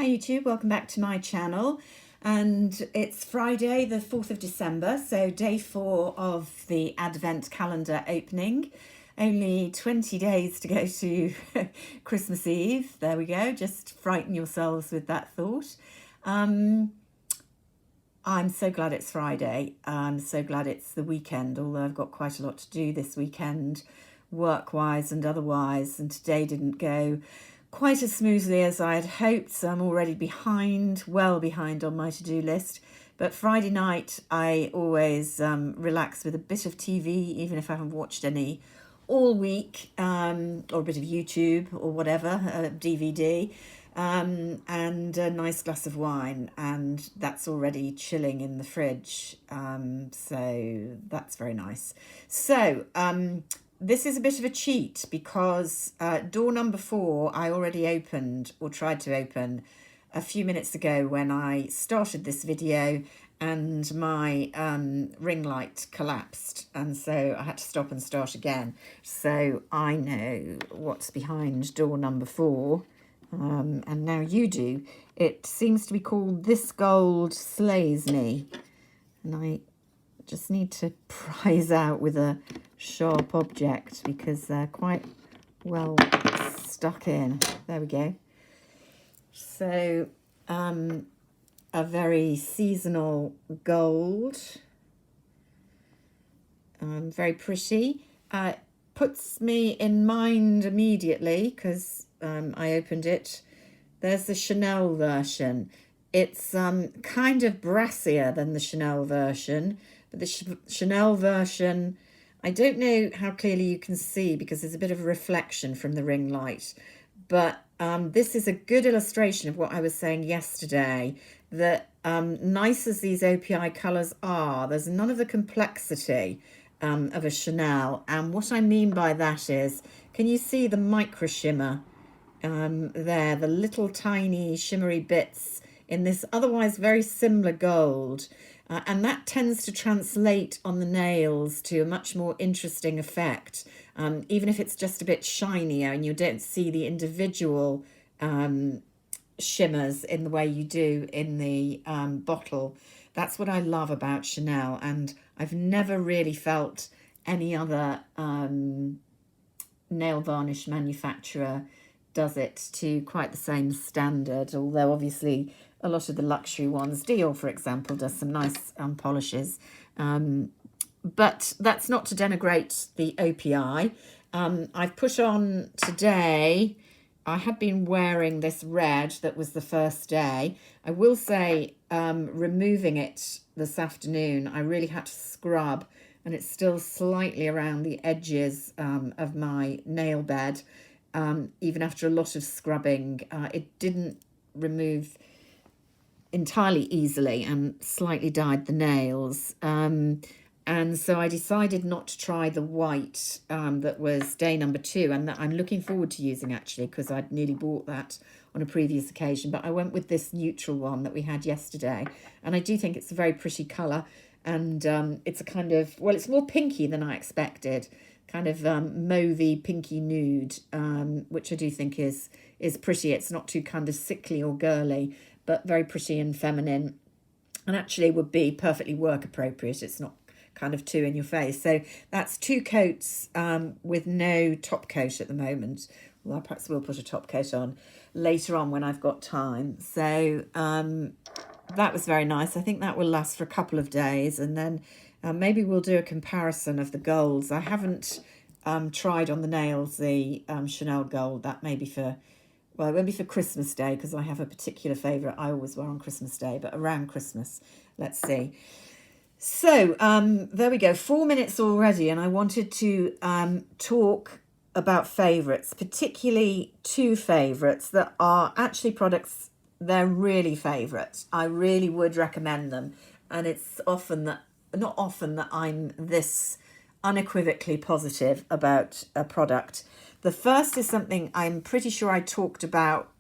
Hi YouTube, welcome back to my channel, and it's Friday the 4th of December, so day 4 of the Advent calendar opening. Only 20 days to go to Christmas Eve. There we go, just frighten yourselves with that thought. I'm so glad it's Friday. I'm so glad it's the weekend, although I've got quite a lot to do this weekend, work-wise and otherwise, and today didn't go quite as smoothly as I had hoped, so I'm already behind, well behind on my to-do list. But Friday night, I always relax with a bit of TV, even if I haven't watched any all week, or a bit of YouTube or whatever, DVD, and a nice glass of wine, and that's already chilling in the fridge, so that's very nice. So, this is a bit of a cheat because door number 4 I already opened, or tried to open, a few minutes ago when I started this video, and my ring light collapsed, and so I had to stop and start again. So I know what's behind door number 4, and now you do. It seems to be called This Gold Slays Me, and I just need to prise out with a sharp object because they're quite well stuck in. There we go. So a very seasonal gold, very pretty. Puts me in mind immediately because I opened it. There's the Chanel version. It's kind of brassier than the Chanel version, but the Chanel version, I don't know how clearly you can see because there's a bit of a reflection from the ring light, but this is a good illustration of what I was saying yesterday, that nice as these OPI colours are, there's none of the complexity of a Chanel. And what I mean by that is, can you see the micro shimmer there, the little tiny shimmery bits in this otherwise very similar gold, and that tends to translate on the nails to a much more interesting effect, even if it's just a bit shinier and you don't see the individual shimmers in the way you do in the bottle. That's what I love about Chanel, and I've never really felt any other nail varnish manufacturer does it to quite the same standard, although obviously a lot of the luxury ones, Dior for example, does some nice polishes, but that's not to denigrate the OPI. I've put on today, I had been wearing this red that was the first day. I will say, removing it this afternoon, I really had to scrub, and it's still slightly around the edges of my nail bed. Even after a lot of scrubbing, it didn't remove entirely easily and slightly dyed the nails. And so I decided not to try the white that was day number 2, and that I'm looking forward to using actually, because I'd nearly bought that on a previous occasion. But I went with this neutral one that we had yesterday, and I do think it's a very pretty colour, and it's a kind of, well, it's more pinky than I expected, kind of mauvey pinky nude, which I do think is pretty. It's not too kind of sickly or girly, but very pretty and feminine, and actually would be perfectly work appropriate. It's not kind of too in your face. So that's 2 coats with no top coat at the moment. Well, I perhaps will put a top coat on later on when I've got time. So that was very nice. I think that will last for a couple of days, and then maybe we'll do a comparison of the golds. I haven't tried on the nails the Chanel gold. That may be for, well, it won't be for Christmas Day because I have a particular favourite I always wear on Christmas Day, but around Christmas, let's see. So there we go, 4 minutes already, and I wanted to talk about favourites, particularly 2 favourites that are actually products, they're really favourites. I really would recommend them, and it's often that, not often that I'm this unequivocally positive about a product. The first is something I'm pretty sure I talked about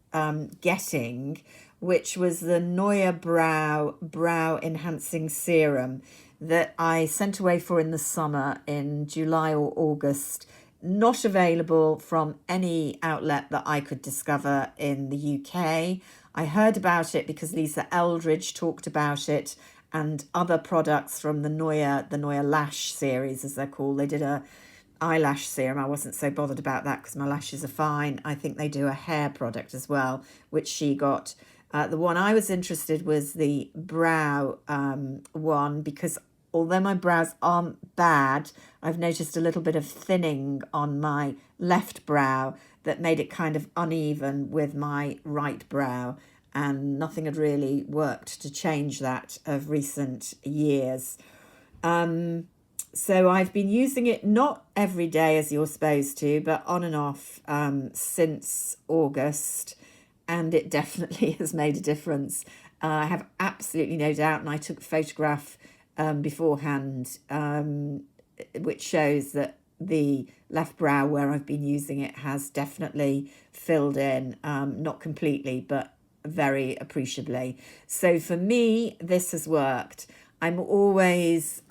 getting, which was the Neue Brow Enhancing Serum that I sent away for in the summer in July or August. Not available from any outlet that I could discover in the UK. I heard about it because Lisa Eldridge talked about it, and other products from the Noya Lash series, as they're called. They did a eyelash serum. I wasn't so bothered about that because my lashes are fine. I think they do a hair product as well, which she got. The one I was interested was the brow one, because although my brows aren't bad, I've noticed a little bit of thinning on my left brow that made it kind of uneven with my right brow, and nothing had really worked to change that of recent years. So I've been using it not every day as you're supposed to, but on and off since August, and it definitely has made a difference. I have absolutely no doubt, and I took a photograph beforehand, which shows that the left brow where I've been using it has definitely filled in, not completely, but very appreciably. So for me, this has worked. I'm always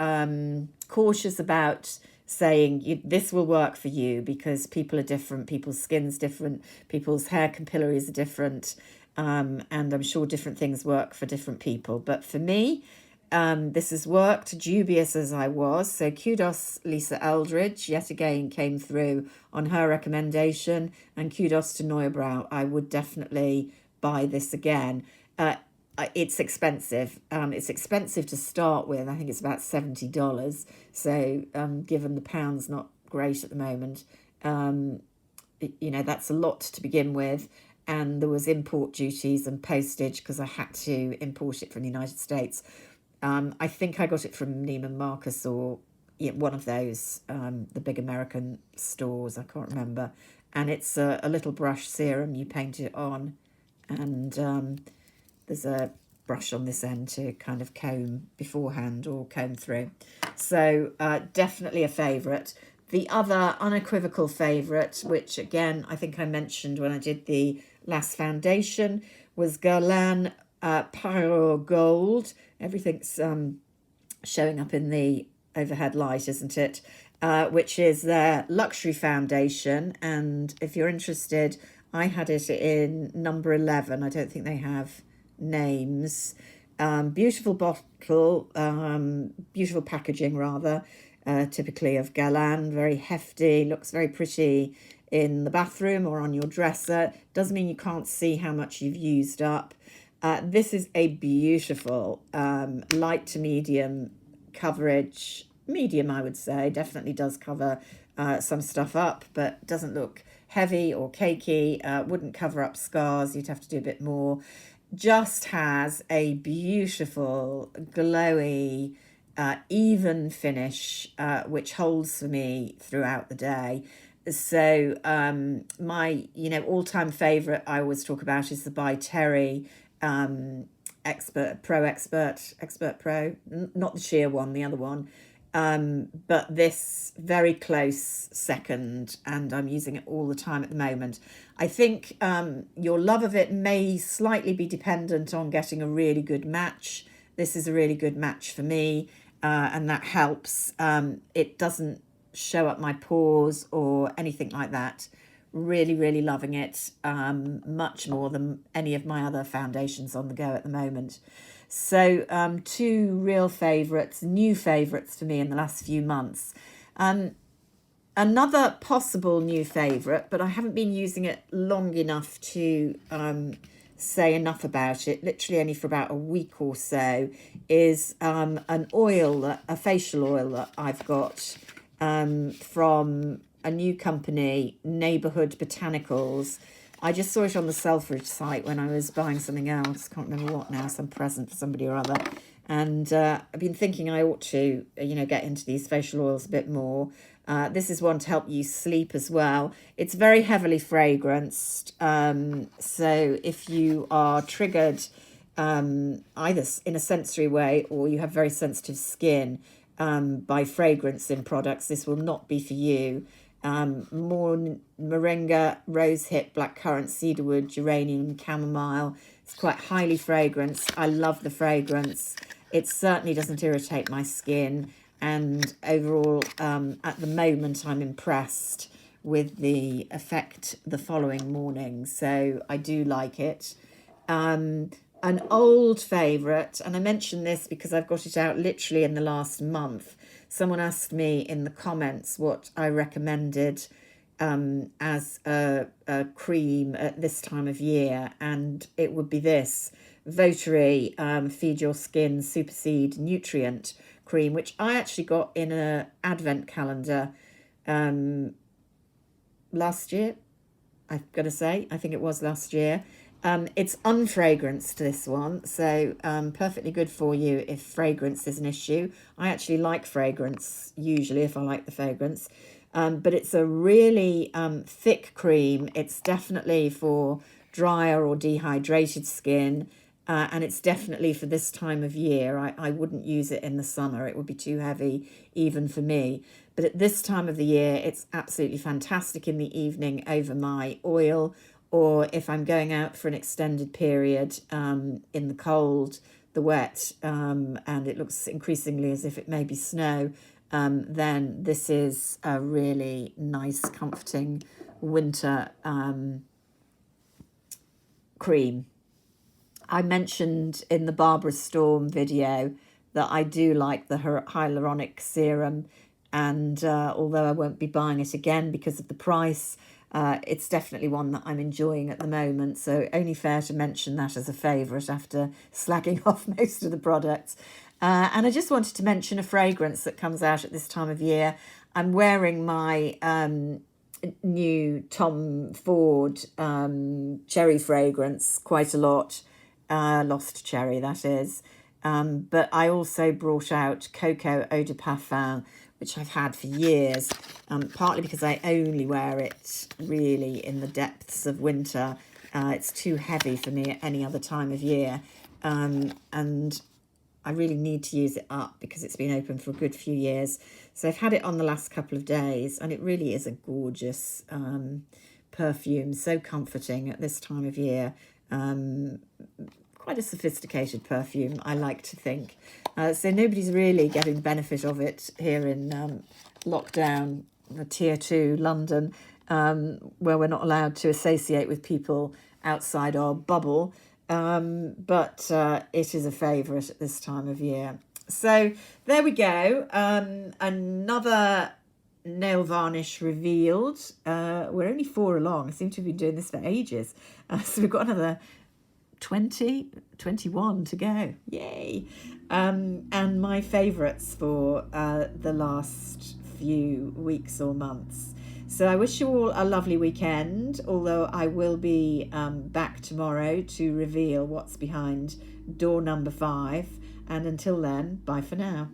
cautious about saying this will work for you, because people are different, people's skin's different, people's hair capillaries are different, and I'm sure different things work for different people. But for me, this has worked, dubious as I was. So kudos Lisa Eldridge, yet again came through on her recommendation, and kudos to Noya Brow. I would definitely buy this again. It's expensive. It's expensive to start with. I think it's about $70. So given the pound's not great at the moment, that's a lot to begin with. And there was import duties and postage because I had to import it from the United States. I think I got it from Neiman Marcus or one of those, the big American stores. I can't remember. And it's a little brush serum. You paint it on, and there's a brush on this end to kind of comb beforehand or comb through. So definitely a favourite. The other unequivocal favourite, which again I think I mentioned when I did the last foundation, was Guerlain Pyro Gold. Everything's showing up in the overhead light, isn't it? Which is their luxury foundation. And if you're interested, I had it in number 11. I don't think they have names. Beautiful bottle, beautiful packaging rather, typically of Guerlain, very hefty, looks very pretty in the bathroom or on your dresser. Doesn't mean you can't see how much you've used up. This is a beautiful light to medium coverage, medium I would say, definitely does cover some stuff up, but doesn't look heavy or cakey, wouldn't cover up scars, you'd have to do a bit more. Just has a beautiful, glowy, even finish, which holds for me throughout the day. So my, all-time favourite I always talk about is the By Terry Expert Pro, not the sheer one, the other one. But this very close second, and I'm using it all the time at the moment. I think your love of it may slightly be dependent on getting a really good match. This is a really good match for me, and that helps. It doesn't show up my pores or anything like that. Really, really loving it, much more than any of my other foundations on the go at the moment. So two real favourites, new favourites for me in the last few months. Another possible new favourite, but I haven't been using it long enough to say enough about it, literally only for about a week or so, is an oil, a facial oil that I've got from a new company, Neighbourhood Botanicals. I just saw it on the Selfridge site when I was buying something else. Can't remember what now, some present for somebody or other. And I've been thinking I ought to, get into these facial oils a bit more. This is one to help you sleep as well. It's very heavily fragranced. So if you are triggered either in a sensory way or you have very sensitive skin by fragrance in products, this will not be for you. More moringa, rosehip, blackcurrant, cedarwood, geranium, chamomile. It's quite highly fragranced. I love the fragrance. It certainly doesn't irritate my skin, and overall at the moment I'm impressed with the effect the following morning, so I do like it. An old favourite, and I mention this because I've got it out literally in the last month. Someone asked me in the comments what I recommended as a cream at this time of year, and it would be this Votary Feed Your Skin Superseed Nutrient Cream, which I actually got in an advent calendar last year. I've got to say, I think it was last year. It's unfragranced, this one, so perfectly good for you if fragrance is an issue. I actually like fragrance, usually, if I like the fragrance. But it's a really thick cream. It's definitely for drier or dehydrated skin. And it's definitely for this time of year. I wouldn't use it in the summer. It would be too heavy even for me. But at this time of the year, it's absolutely fantastic in the evening over my oil, or if I'm going out for an extended period in the cold, the wet, and it looks increasingly as if it may be snow, then this is a really nice, comforting winter cream. I mentioned in the Barbara Storm video that I do like the hyaluronic serum, and although I won't be buying it again because of the price, it's definitely one that I'm enjoying at the moment, so only fair to mention that as a favourite after slagging off most of the products. And I just wanted to mention a fragrance that comes out at this time of year. I'm wearing my new Tom Ford cherry fragrance quite a lot, Lost Cherry that is, but I also brought out Coco Eau de Parfum, which I've had for years, partly because I only wear it really in the depths of winter. It's too heavy for me at any other time of year, and I really need to use it up because it's been open for a good few years. So I've had it on the last couple of days, and it really is a gorgeous perfume, so comforting at this time of year. Quite a sophisticated perfume, I like to think. So nobody's really getting the benefit of it here in lockdown, the Tier 2 London, where we're not allowed to associate with people outside our bubble. But it is a favourite at this time of year. So there we go. Another nail varnish revealed. We're only 4 along. I seem to have been doing this for ages. So we've got another 21 to go. Yay. And my favourites for the last few weeks or months. So I wish you all a lovely weekend, although I will be back tomorrow to reveal what's behind door number 5. And until then, bye for now.